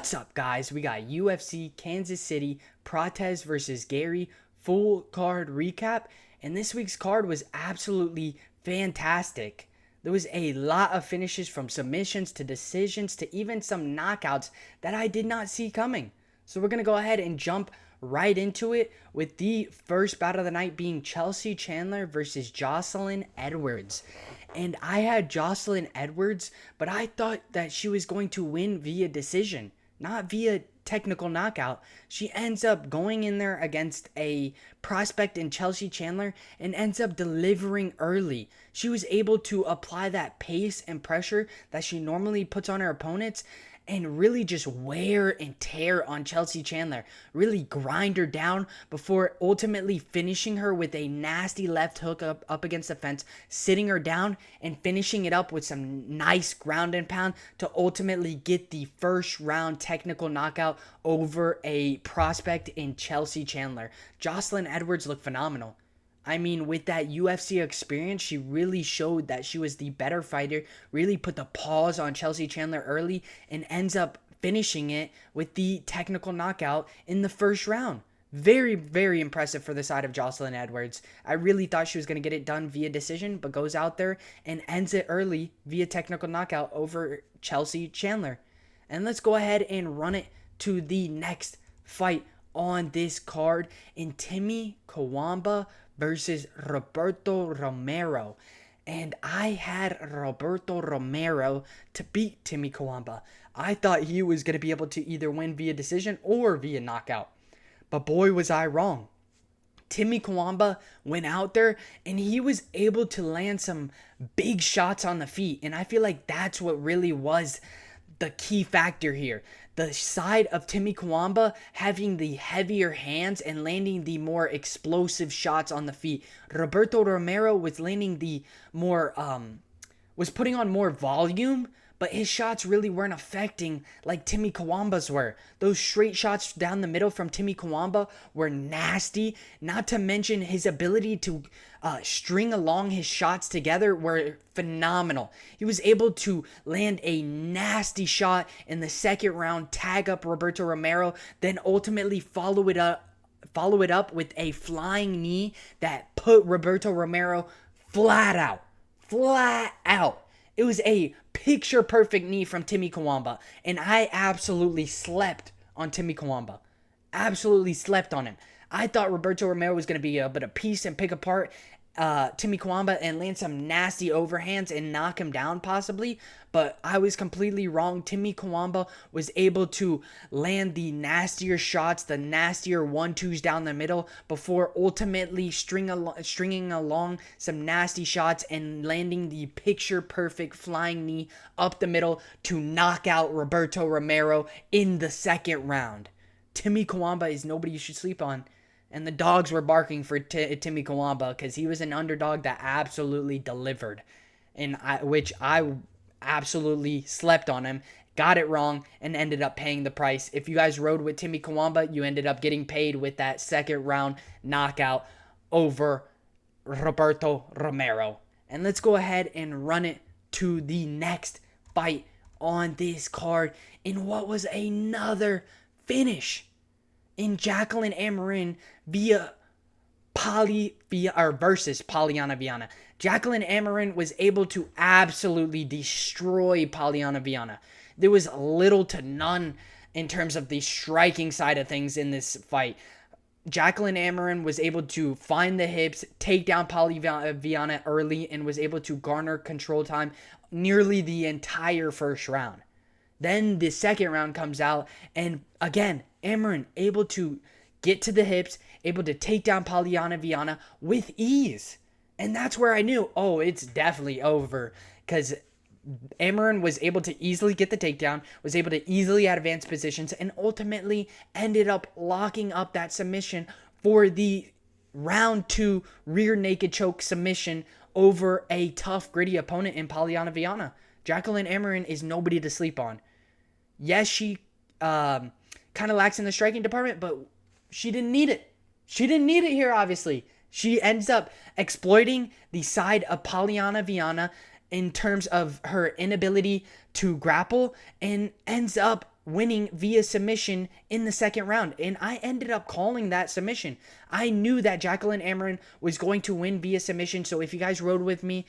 What's up, guys? We got UFC Kansas City, Prates versus Garry, full card recap. And this week's card was absolutely fantastic. There was a lot of finishes, from submissions to decisions to even some knockouts that I did not see coming. So we're going to go ahead and jump right into it with the first battle of the night being Chelsea Chandler versus Joselyne Edwards. And I had Joselyne Edwards, but I thought that she was going to win via decision, not via technical knockout. She ends up going in there against a prospect in Chelsea Chandler and ends up delivering early. She was able to apply that pace and pressure that she normally puts on her opponents and really just wear and tear on Chelsea Chandler. Really grind her down before ultimately finishing her with a nasty left hook up against the fence, sitting her down and finishing it up with some nice ground and pound to ultimately get the first round technical knockout over a prospect in Chelsea Chandler. Joselyne Edwards looked phenomenal. I mean, with that UFC experience, she really showed that she was the better fighter, really put the pause on Chelsea Chandler early, and ends up finishing it with the technical knockout in the first round. Very, very impressive for the side of Joselyne Edwards. I really thought she was going to get it done via decision, but goes out there and ends it early via technical knockout over Chelsea Chandler. And let's go ahead and run it to the next fight on this card in Timmy Cuamba versus Roberto Romero. And I had Roberto Romero to beat Timmy Cuamba. I thought he was going to be able to either win via decision or via knockout. But boy, was I wrong. Timmy Cuamba went out there and he was able to land some big shots on the feet. And I feel like that's what really was the key factor here. The side of Timmy Cuamba having the heavier hands and landing the more explosive shots on the feet. Roberto Romero was landing the more, was putting on more volume, but his shots really weren't affecting like Timmy Cuamba's were. Those straight shots down the middle from Timmy Cuamba were nasty. Not to mention his ability to string along his shots together were phenomenal. He was able to land a nasty shot in the second round, tag up Roberto Romero, then ultimately follow it up with a flying knee that put Roberto Romero flat out. It was a picture-perfect knee from Timmy Cuamba, and I absolutely slept on Timmy Cuamba. Absolutely slept on him. I thought Roberto Romero was going to be able to piece and pick apart Timmy Cuamba and land some nasty overhands and knock him down possibly, but I was completely wrong. Timmy Cuamba was able to land the nastier shots, the nastier 1-2s down the middle before ultimately stringing along some nasty shots and landing the picture-perfect flying knee up the middle to knock out Roberto Romero in the second round. Timmy Cuamba is nobody you should sleep on. And the dogs were barking for Timmy Cuamba because he was an underdog that absolutely delivered. Which I absolutely slept on him, got it wrong, and ended up paying the price. If you guys rode with Timmy Cuamba, you ended up getting paid with that second round knockout over Roberto Romero. And let's go ahead and run it to the next fight on this card in what was another finish in Jaqueline Amorim versus Polyana Viana. Jaqueline Amorim was able to absolutely destroy Polyana Viana. There was little to none in terms of the striking side of things in this fight. Jaqueline Amorim was able to find the hips, take down Viana early, and was able to garner control time nearly the entire first round. Then the second round comes out, and again, Amorim able to get to the hips, able to take down Polyana Viana with ease. And that's where I knew, oh, it's definitely over. Because Amorim was able to easily get the takedown, was able to easily advance positions, and ultimately ended up locking up that submission for the round 2 rear naked choke submission over a tough, gritty opponent in Polyana Viana. Jaqueline Amorim is nobody to sleep on. Yes, she kind of lacks in the striking department, but she didn't need it. She didn't need it here, obviously. She ends up exploiting the side of Polyana Viana in terms of her inability to grapple and ends up winning via submission in the second round. And I ended up calling that submission. I knew that Jaqueline Amorim was going to win via submission. So if you guys rode with me,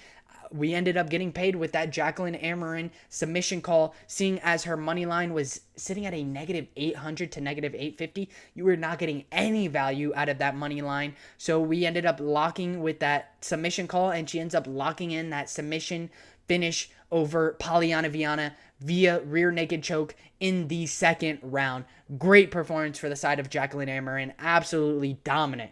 we ended up getting paid with that Jaqueline Amorim submission call, seeing as her money line was sitting at a negative 800 to negative 850. You were not getting any value out of that money line. So we ended up locking with that submission call, and she ends up locking in that submission finish over Polyana Viana via rear naked choke in the second round. Great performance for the side of Jaqueline Amorim. Absolutely dominant.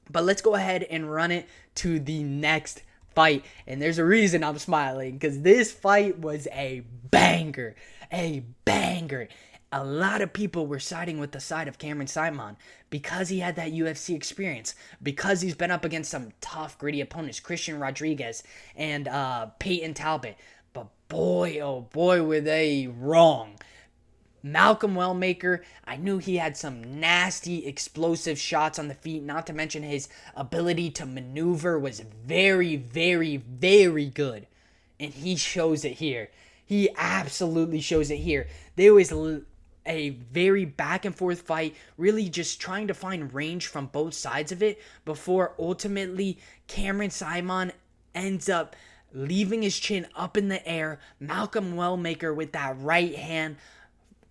But let's go ahead and run it to the next fight. And there's a reason I'm smiling, because this fight was a banger. A banger. A lot of people were siding with the side of Cameron Saaiman because he had that UFC experience, because he's been up against some tough, gritty opponents, Christian Rodriguez and Peyton Talbot. But boy, oh boy, were they wrong. Malcolm Wellmaker, I knew he had some nasty, explosive shots on the feet, not to mention his ability to maneuver was very, very, very good. And he shows it here. He absolutely shows it here. There was a very back and forth fight, really just trying to find range from both sides of it before ultimately Cameron Saaiman ends up leaving his chin up in the air. Malcolm Wellmaker with that right hand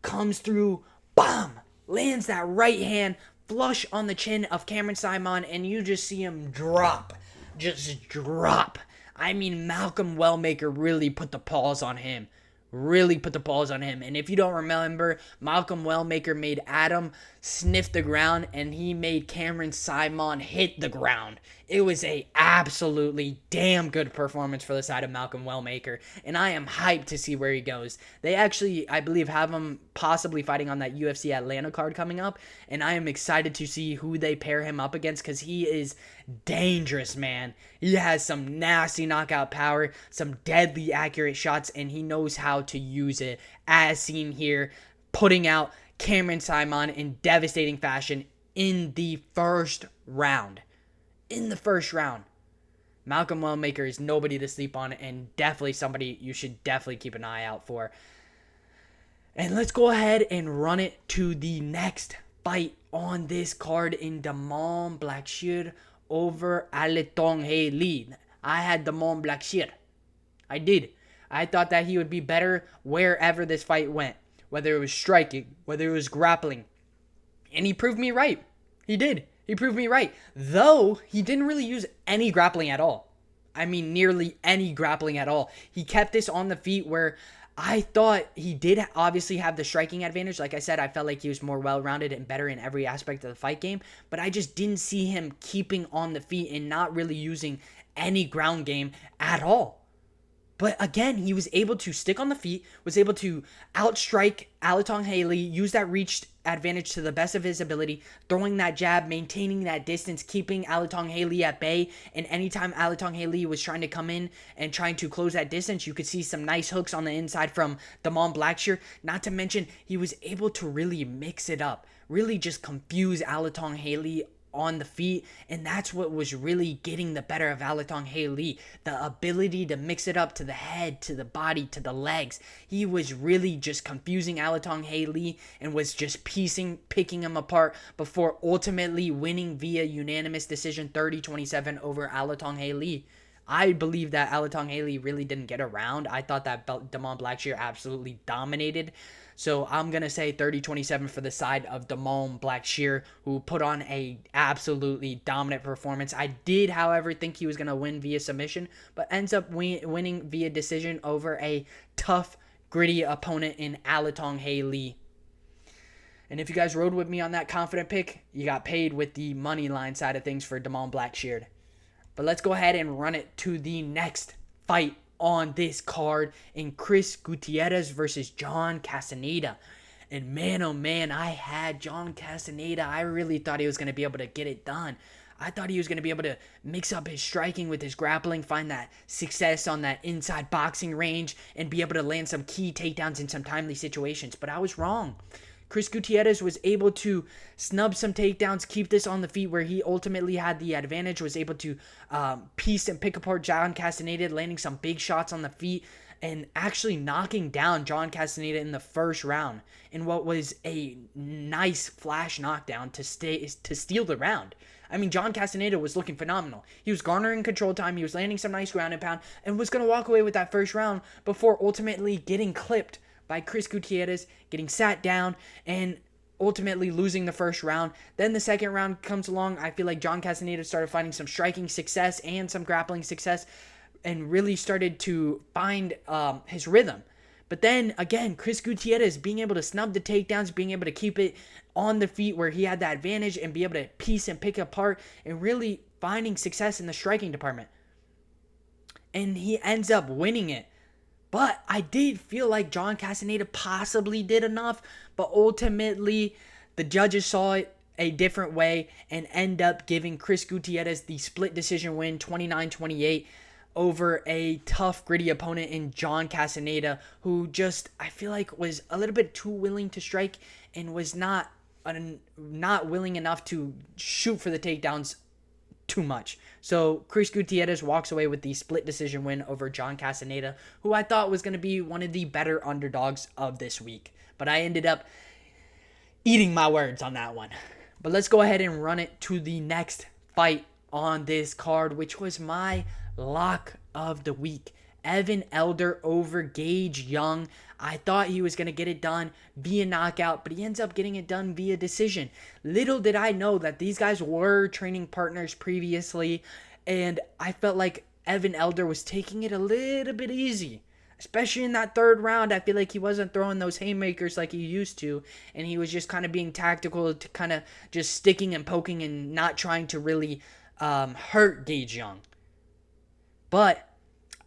comes through, bam, lands that right hand flush on the chin of Cameron Saaiman, and you just see him drop. Just drop. I mean, Malcolm Wellmaker really put the paws on him. And if you don't remember, Malcolm Wellmaker made Adam sniff the ground, and he made Cameron Saaiman hit the ground. It was a absolutely damn good performance for the side of Malcolm Wellmaker, and I am hyped to see where he goes. They actually, I believe, have him possibly fighting on that UFC Atlanta card coming up, and I am excited to see who they pair him up against, because he is dangerous, man. He has some nasty knockout power, some deadly accurate shots, and he knows how to use it, as seen here, putting out Cameron Saaiman in devastating fashion in the first round. Malcolm Wellmaker is nobody to sleep on, and definitely somebody you should definitely keep an eye out for. And let's go ahead and run it to the next fight on this card in Damon Blackshear over Alatengheili. I had Damon Blackshear. I did. I thought that he would be better wherever this fight went, whether it was striking, whether it was grappling. And he proved me right. He did. He proved me right. Though, he didn't really use any grappling at all. I mean, nearly any grappling at all. He kept this on the feet, where I thought he did obviously have the striking advantage. Like I said, I felt like he was more well-rounded and better in every aspect of the fight game. But I just didn't see him keeping on the feet and not really using any ground game at all. But again, he was able to stick on the feet, was able to outstrike Alatengheili, use that reach advantage to the best of his ability, throwing that jab, maintaining that distance, keeping Alatengheili at bay. And anytime Alatengheili was trying to come in and trying to close that distance, you could see some nice hooks on the inside from Damon Blackshear. Not to mention, he was able to really mix it up, really just confuse Alatengheili on the feet, and that's what was really getting the better of Alatengheili. The ability to mix it up to the head, to the body, to the legs. He was really just confusing Alatengheili and was just picking him apart before ultimately winning via unanimous decision 30-27 over Alatengheili. I believe that Alatengheili really didn't get around. I thought that Damon Blackshear absolutely dominated. So I'm going to say 30-27 for the side of Damon Blackshear, who put on a absolutely dominant performance. I did, however, think he was going to win via submission, but ends up winning via decision over a tough, gritty opponent in Alatengheili. And if you guys rode with me on that confident pick, you got paid with the money line side of things for Damon Blackshear. But let's go ahead and run it to the next fight on this card in Chris Gutierrez versus John Castañeda. And man, oh man, I had John Castañeda. I really thought he was going to be able to get it done. I thought he was going to be able to mix up his striking with his grappling, find that success on that inside boxing range, and be able to land some key takedowns in some timely situations. But I was wrong. Chris Gutierrez was able to snub some takedowns, keep this on the feet where he ultimately had the advantage, was able to piece and pick apart John Castañeda, landing some big shots on the feet and actually knocking down John Castañeda in the first round in what was a nice flash knockdown to steal the round. I mean, John Castañeda was looking phenomenal. He was garnering control time, he was landing some nice ground and pound, and was going to walk away with that first round before ultimately getting clipped by Chris Gutierrez, getting sat down, and ultimately losing the first round. Then the second round comes along. I feel like John Castañeda started finding some striking success and some grappling success and really started to find his rhythm. But then, again, Chris Gutierrez being able to snub the takedowns, being able to keep it on the feet where he had that advantage and be able to piece and pick it apart and really finding success in the striking department. And he ends up winning it. But I did feel like John Castañeda possibly did enough, but ultimately the judges saw it a different way and end up giving Chris Gutierrez the split decision win, 29-28, over a tough, gritty opponent in John Castañeda, who just, I feel like, was a little bit too willing to strike and was not willing enough to shoot for the takedowns too much. So Chris Gutierrez walks away with the split decision win over John Castañeda, who I thought was going to be one of the better underdogs of this week. But I ended up eating my words on that one. But let's go ahead and run it to the next fight on this card, which was my lock of the week. Evan Elder over Gage Young. I thought he was going to get it done via knockout, but he ends up getting it done via decision. Little did I know that these guys were training partners previously, and I felt like Evan Elder was taking it a little bit easy. Especially in that third round, I feel like he wasn't throwing those haymakers like he used to, and he was just kind of being tactical, to kind of just sticking and poking and not trying to really hurt Gage Young. But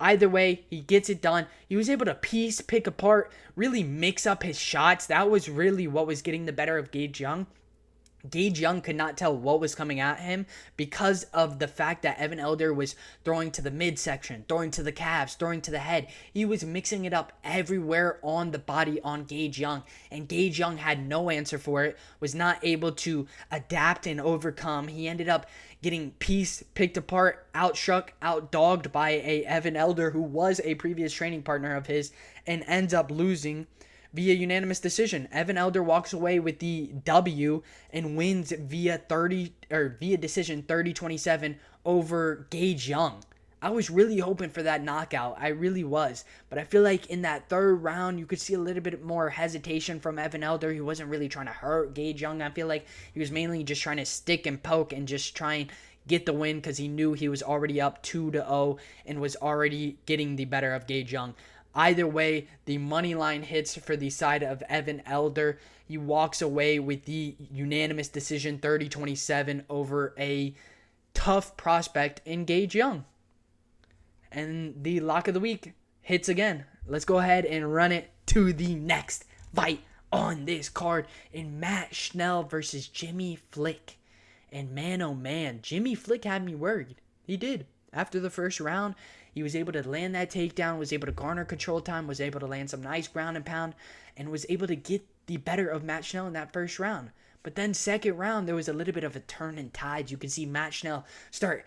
either way, he gets it done. He was able to piece, pick apart, really mix up his shots. That was really what was getting the better of Gage Young. Gage Young could not tell what was coming at him because of the fact that Evan Elder was throwing to the midsection, throwing to the calves, throwing to the head. He was mixing it up everywhere on the body on Gage Young, and Gage Young had no answer for it, was not able to adapt and overcome. He ended up getting picked apart, outstruck, outdogged by a Evan Elder who was a previous training partner of his, and ends up losing via unanimous decision. Evan Elder walks away with the W and wins via decision 30-27 over Gage Young. I was really hoping for that knockout. I really was. But I feel like in that third round, you could see a little bit more hesitation from Evan Elder. He wasn't really trying to hurt Gage Young. I feel like he was mainly just trying to stick and poke and just try and get the win because he knew he was already up 2-0 and was already getting the better of Gage Young. Either way, the money line hits for the side of Evan Elder. He walks away with the unanimous decision 30-27 over a tough prospect in Gage Young. And the lock of the week hits again. Let's go ahead and run it to the next fight on this card in Matt Schnell versus Jimmy Flick. And man, oh man, Jimmy Flick had me worried. He did. After the first round, he was able to land that takedown, was able to garner control time, was able to land some nice ground and pound, and was able to get the better of Matt Schnell in that first round. But then second round, there was a little bit of a turn in tides. You could see Matt Schnell start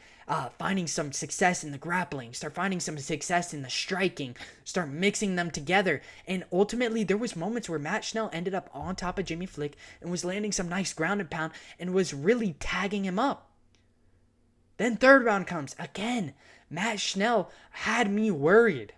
finding some success in the grappling, start finding some success in the striking, start mixing them together. And ultimately, there was moments where Matt Schnell ended up on top of Jimmy Flick and was landing some nice ground and pound and was really tagging him up. Then third round comes. Again, Matt Schnell had me worried.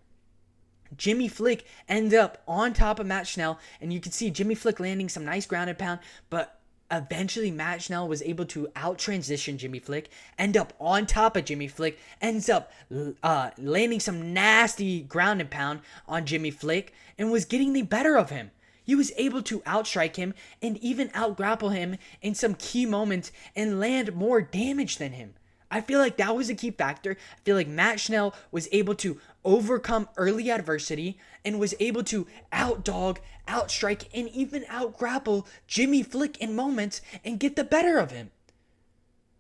Jimmy Flick ends up on top of Matt Schnell, and you can see Jimmy Flick landing some nice ground and pound, but eventually Matt Schnell was able to out-transition Jimmy Flick, end up on top of Jimmy Flick, ends up landing some nasty ground and pound on Jimmy Flick, and was getting the better of him. He was able to outstrike him and even out-grapple him in some key moments and land more damage than him. I feel like that was a key factor. I feel like Matt Schnell was able to overcome early adversity and was able to outdog, outstrike, and even outgrapple Jimmy Flick in moments and get the better of him.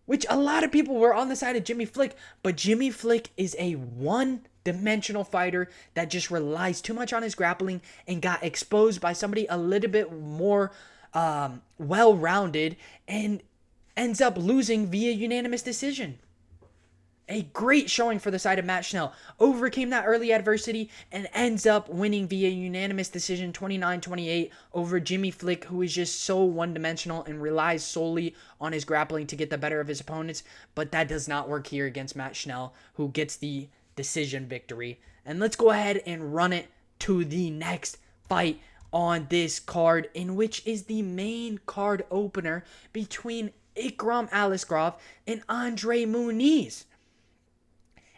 Which a lot of people were on the side of Jimmy Flick, but Jimmy Flick is a one-dimensional fighter that just relies too much on his grappling and got exposed by somebody a little bit more well-rounded, and ends up losing via unanimous decision. A great showing for the side of Matt Schnell. Overcame that early adversity and ends up winning via unanimous decision 29-28 over Jimmy Flick, who is just so one-dimensional and relies solely on his grappling to get the better of his opponents. But that does not work here against Matt Schnell, who gets the decision victory. And let's go ahead and run it to the next fight on this card, in which is the main card opener between Ikram Aliskerov and Andre Muniz.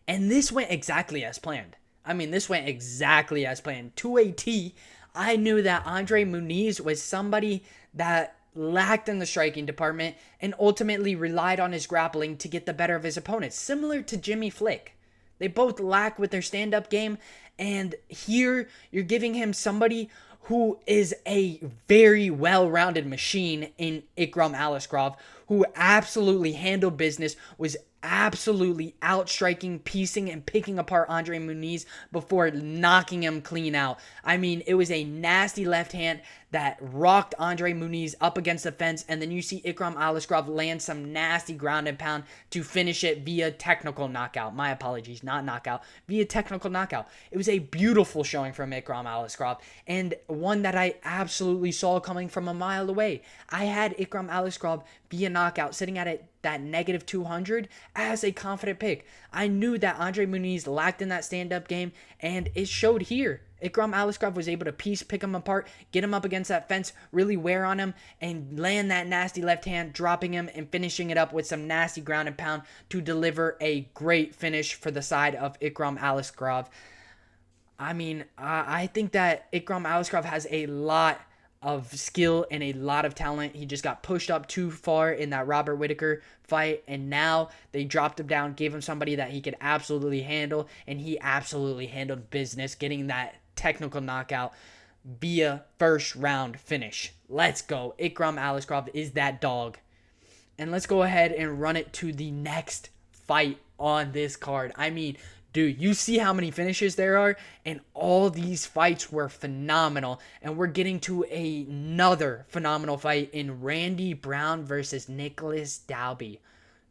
And this went exactly as planned. I mean, this went exactly as planned. To a T, I knew that Andre Muniz was somebody that lacked in the striking department and ultimately relied on his grappling to get the better of his opponents, similar to Jimmy Flick. They both lack with their stand-up game, and here you're giving him somebody who is a very well-rounded machine in Ikram Aliskerov, who absolutely handled business, was absolutely outstriking, piecing, and picking apart Andre Muniz before knocking him clean out. I mean, it was a nasty left hand that rocked Andre Muniz up against the fence, and then you see Ikram Aliskerov land some nasty ground and pound to finish it via technical knockout. My apologies, not knockout, via technical knockout. It was a beautiful showing from Ikram Aliskerov, and one that I absolutely saw coming from a mile away. I had Ikram Aliskerov via knockout sitting at that negative 200 as a confident pick. I knew that Andre Muniz lacked in that stand-up game, and it showed here. Ikram Aliskerov was able to pick him apart, get him up against that fence, really wear on him, and land that nasty left hand, dropping him and finishing it up with some nasty ground and pound to deliver a great finish for the side of Ikram Aliskerov. I mean, I think that Ikram Aliskerov has a lot of skill and a lot of talent. He just got pushed up too far in that Robert Whittaker fight, and now they dropped him down, gave him somebody that he could absolutely handle, and he absolutely handled business, getting that technical knockout via first round finish. Let's go. Ikram Aliskerov is that dog. And let's go ahead and run it to the next fight on this card. I mean, dude, you see how many finishes there are, and all these fights were phenomenal. And we're getting to another phenomenal fight in Randy Brown versus Nicolas Dalby.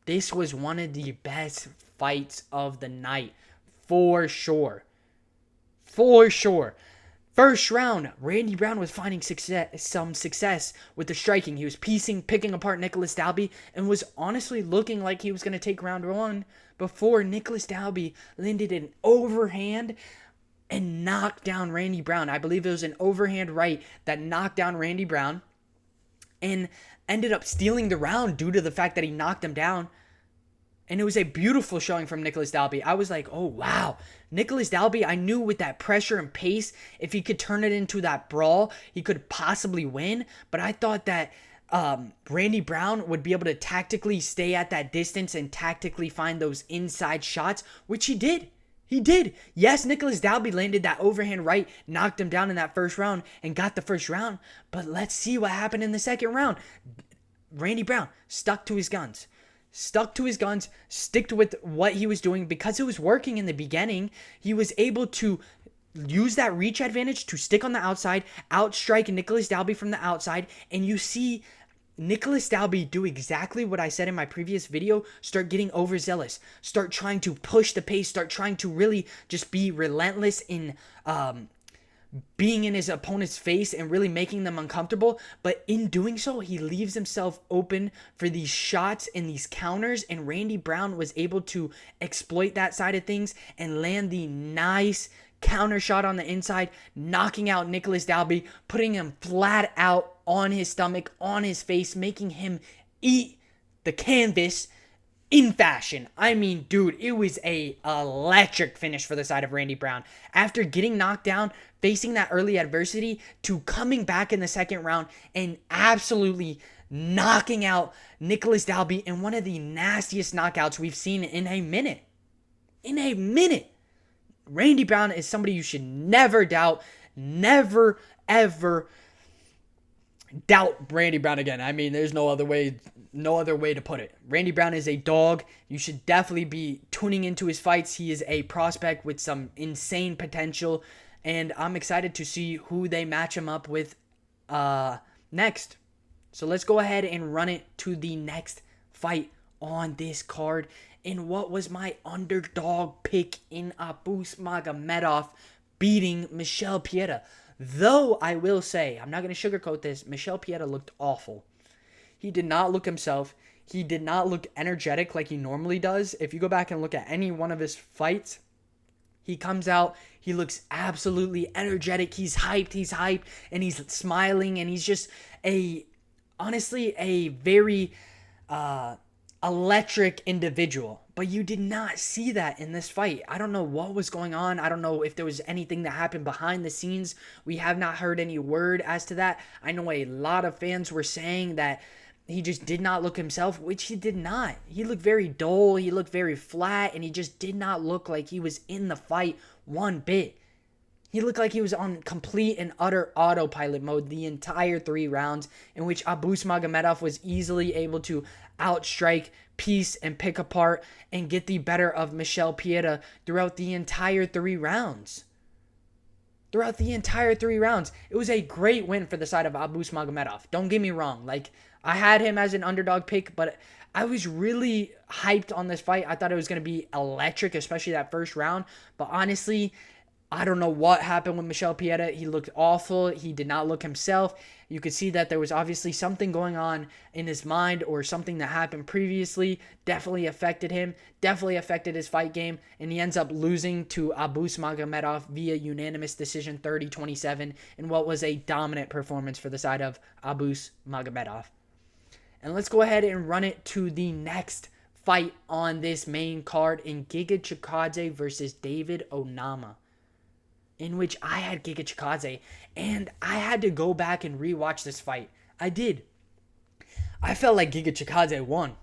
This was one of the best fights of the night, for sure. For sure. First round, Randy Brown was finding some success with the striking. He was picking apart Nicolas Dalby, and was honestly looking like he was going to take round one before Nicolas Dalby landed an overhand and knocked down Randy Brown. I believe it was an overhand right that knocked down Randy Brown and ended up stealing the round due to the fact that he knocked him down. And it was a beautiful showing from Nicolas Dalby. I was like, oh, wow. Nicolas Dalby, I knew with that pressure and pace, if he could turn it into that brawl, he could possibly win. But I thought that Randy Brown would be able to tactically stay at that distance and tactically find those inside shots, which he did. He did. Yes, Nicolas Dalby landed that overhand right, knocked him down in that first round, and got the first round. But let's see what happened in the second round. Randy Brown stuck to his guns. Stuck to his guns, sticked with what he was doing because it was working in the beginning. He was able to use that reach advantage to stick on the outside, outstrike Nicolas Dalby from the outside, and you see Nicolas Dalby do exactly what I said in my previous video, start getting overzealous, start trying to push the pace, start trying to really just be relentless in being in his opponent's face and really making them uncomfortable. But in doing so, he leaves himself open for these shots and these counters, and Randy Brown was able to exploit that side of things and land the nice counter shot on the inside, knocking out Nicolas Dalby, putting him flat out on his stomach, on his face, making him eat the canvas in fashion. I mean, dude, it was a electric finish for the side of Randy Brown. After getting knocked down, facing that early adversity, to coming back in the second round and absolutely knocking out Nicolas Dalby in one of the nastiest knockouts we've seen in a minute. In a minute. Randy Brown is somebody you should never doubt. Never, ever doubt Randy Brown again. I mean, there's no other way to put it. Randy Brown is a dog. You should definitely be tuning into his fights. He is a prospect with some insane potential, and I'm excited to see who they match him up with next. So let's go ahead and run it to the next fight on this card in what was my underdog pick in Abus Magomedov beating Michel Pereira. Though I will say, I'm not going to sugarcoat this, Michel Pereira looked awful. He did not look himself. He did not look energetic like he normally does. If you go back and look at any one of his fights, he comes out, he looks absolutely energetic. He's hyped, and he's smiling, and he's just honestly a very electric individual. But you did not see that in this fight. I don't know what was going on. I don't know if there was anything that happened behind the scenes. We have not heard any word as to that. I know a lot of fans were saying that he just did not look himself, which he did not. He looked very dull. He looked very flat, and he just did not look like he was in the fight one bit. He looked like he was on complete and utter autopilot mode the entire 3 rounds, in which Abus Magomedov was easily able to outstrike, piece, and pick apart and get the better of Michel Pereira throughout the entire 3 rounds. Throughout the entire 3 rounds. It was a great win for the side of Abus Magomedov. Don't get me wrong. I had him as an underdog pick, but I was really hyped on this fight. I thought it was going to be electric, especially that first round. But honestly, I don't know what happened with Michel Pereira. He looked awful. He did not look himself. You could see that there was obviously something going on in his mind, or something that happened previously definitely affected him, definitely affected his fight game, and he ends up losing to Abus Magomedov via unanimous decision 30-27 in what was a dominant performance for the side of Abus Magomedov. And let's go ahead and run it to the next fight on this main card in Giga Chikadze versus David Onama, in which I had Giga Chikadze, and I had to go back and rewatch this fight. I did. I felt like Giga Chikadze won.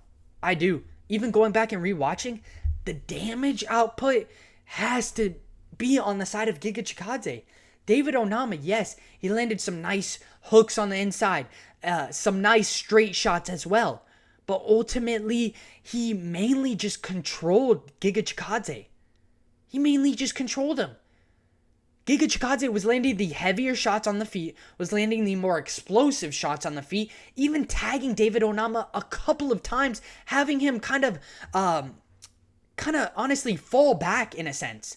I do. Even going back and rewatching, the damage output has to be on the side of Giga Chikadze. David Onama, yes, he landed some nice hooks on the inside, some nice straight shots as well. But ultimately, he mainly just controlled Giga Chikadze. He mainly just controlled him. Giga Chikadze was landing the heavier shots on the feet, was landing the more explosive shots on the feet, even tagging David Onama a couple of times, having him kind of honestly fall back in a sense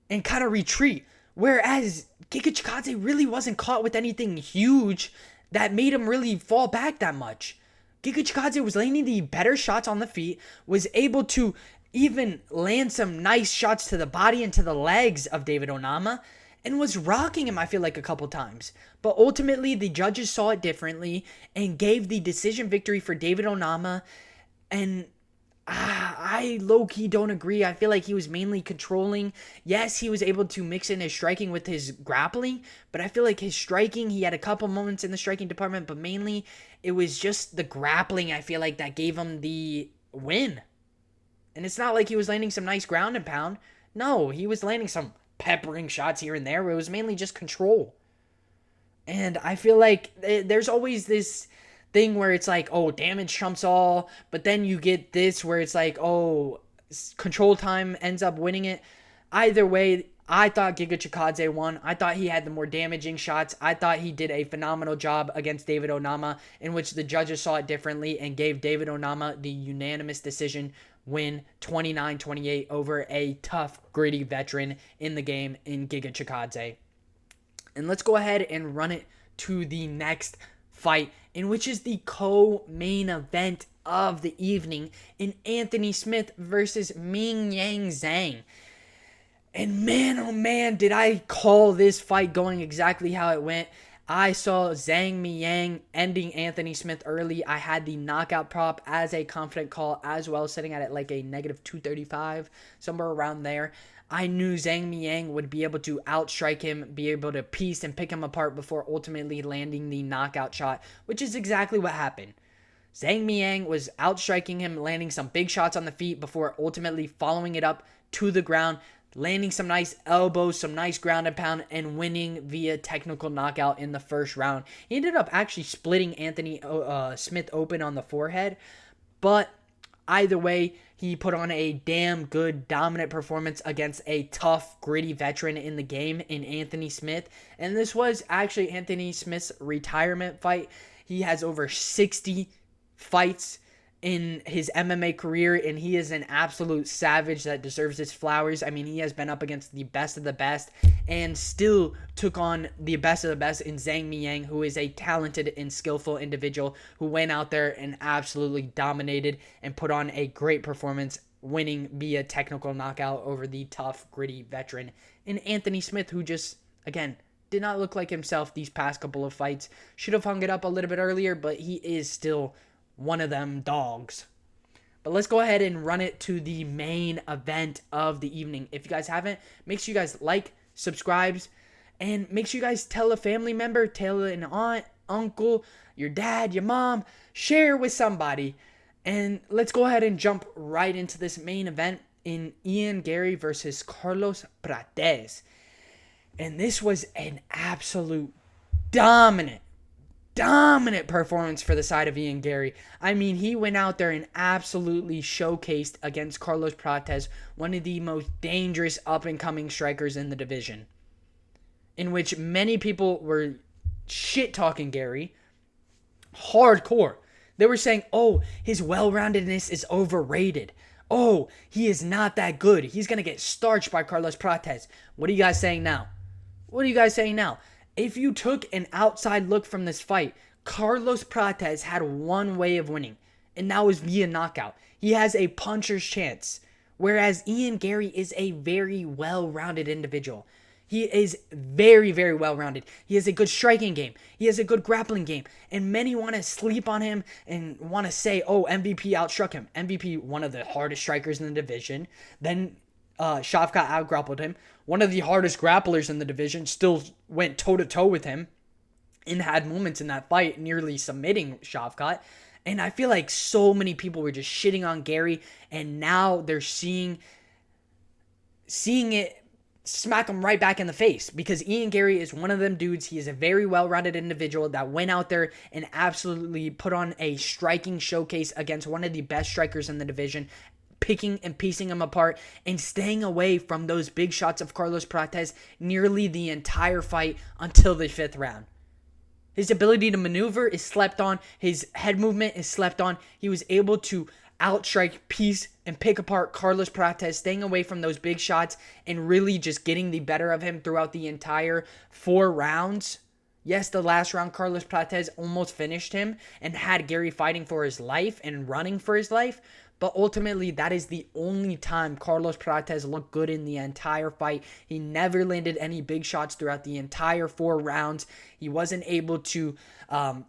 and kind of retreat. Whereas Giga Chikadze really wasn't caught with anything huge that made him really fall back that much. Giga Chikadze was landing the better shots on the feet, was able to even land some nice shots to the body and to the legs of David Onama, and was rocking him, I feel like, a couple times. But ultimately, the judges saw it differently and gave the decision victory for David Onama. And I low-key don't agree. I feel like he was mainly controlling. Yes, he was able to mix in his striking with his grappling, but I feel like his striking, he had a couple moments in the striking department, but mainly it was just the grappling, I feel like, that gave him the win. And it's not like he was landing some nice ground and pound. No, he was landing some peppering shots here and there where it was mainly just control. And I feel like there's always this thing where it's like, oh, damage trumps all, but then you get this where it's like, oh, control time ends up winning it. Either way, I thought Giga Chikadze won. I thought he had the more damaging shots. I thought he did a phenomenal job against David Onama, in which the judges saw it differently and gave David Onama the unanimous decision win 29-28 over a tough, gritty veteran in the game in Giga Chikadze. And let's go ahead and run it to the next fight, in which is the co-main event of the evening in Anthony Smith versus Mingyang Zhang. And man, oh man, did I call this fight going exactly how it went. I saw Zhang Mingyang ending Anthony Smith early. I had the knockout prop as a confident call as well, sitting at it like a negative 235, somewhere around there. I knew Zhang Mingyang would be able to outstrike him, be able to piece and pick him apart before ultimately landing the knockout shot, which is exactly what happened. Zhang Mingyang was outstriking him, landing some big shots on the feet before ultimately following it up to the ground, landing some nice elbows, some nice ground and pound, and winning via technical knockout in the first round. He ended up actually splitting Anthony Smith open on the forehead, but either way, he put on a damn good, dominant performance against a tough, gritty veteran in the game in Anthony Smith. And this was actually Anthony Smith's retirement fight. He has over 60 fights in his MMA career, and he is an absolute savage that deserves his flowers. I mean, he has been up against the best of the best and still took on the best of the best in Zhang Mingyang, who is a talented and skillful individual who went out there and absolutely dominated and put on a great performance, winning via technical knockout over the tough, gritty veteran in Anthony Smith, who just, again, did not look like himself these past couple of fights. Should have hung it up a little bit earlier, but he is still one of them dogs. But let's go ahead and run it to the main event of the evening. If you guys haven't, make sure you guys like, subscribe, and make sure you guys tell a family member, tell an aunt, uncle, your dad, your mom, share with somebody. And let's go ahead and jump right into this main event in Ian Garry versus Carlos Prates. And this was an absolute dominant performance for the side of Ian Garry. I mean, he went out there and absolutely showcased against Carlos Prates, one of the most dangerous up-and-coming strikers in the division, in which many people were shit-talking Garry hardcore. They were saying, oh, his well-roundedness is overrated. Oh, he is not that good. He's going to get starched by Carlos Prates. What are you guys saying now? If you took an outside look from this fight, Carlos Prates had one way of winning, and that was via knockout. He has a puncher's chance, whereas Ian Garry is a very well-rounded individual. He is very, very well-rounded. He has a good striking game. He has a good grappling game. And many want to sleep on him and want to say, oh, MVP outstruck him. MVP, one of the hardest strikers in the division. Then Shavkat outgrappled him. One of the hardest grapplers in the division still went toe-to-toe with him and had moments in that fight nearly submitting Shavkat. And I feel like so many people were just shitting on Garry, and now they're seeing it smack him right back in the face, because Ian Garry is one of them dudes. He is a very well-rounded individual that went out there and absolutely put on a striking showcase against one of the best strikers in the division, picking and piecing him apart and staying away from those big shots of Carlos Prates nearly the entire fight until the 5th round. His ability to maneuver is slept on. His head movement is slept on. He was able to outstrike, piece, and pick apart Carlos Prates, staying away from those big shots and really just getting the better of him throughout the entire 4 rounds. Yes, the last round, Carlos Prates almost finished him and had Garry fighting for his life and running for his life. But ultimately, that is the only time Carlos Prates looked good in the entire fight. He never landed any big shots throughout the entire 4 rounds. He wasn't able to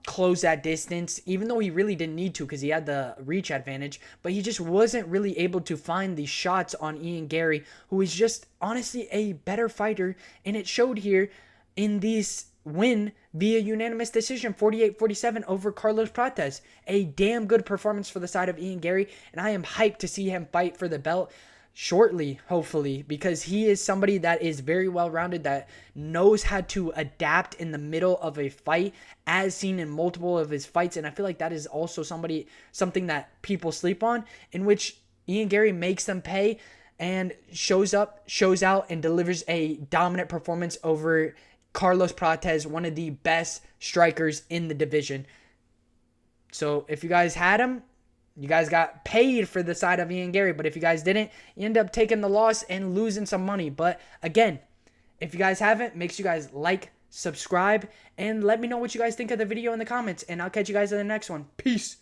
close that distance, even though he really didn't need to because he had the reach advantage. But he just wasn't really able to find the shots on Ian Garry, who is just honestly a better fighter. And it showed here in these win via unanimous decision, 48-47 over Carlos Prates. A damn good performance for the side of Ian Garry, and I am hyped to see him fight for the belt shortly, hopefully, because he is somebody that is very well-rounded, that knows how to adapt in the middle of a fight, as seen in multiple of his fights. And I feel like that is also something that people sleep on, in which Ian Garry makes them pay and shows up, shows out, and delivers a dominant performance over Carlos Prates, one of the best strikers in the division. So if you guys had him, you guys got paid for the side of Ian Garry. But if you guys didn't, you end up taking the loss and losing some money. But again, if you guys haven't, make sure you guys like, subscribe, and let me know what you guys think of the video in the comments. And I'll catch you guys in the next one. Peace.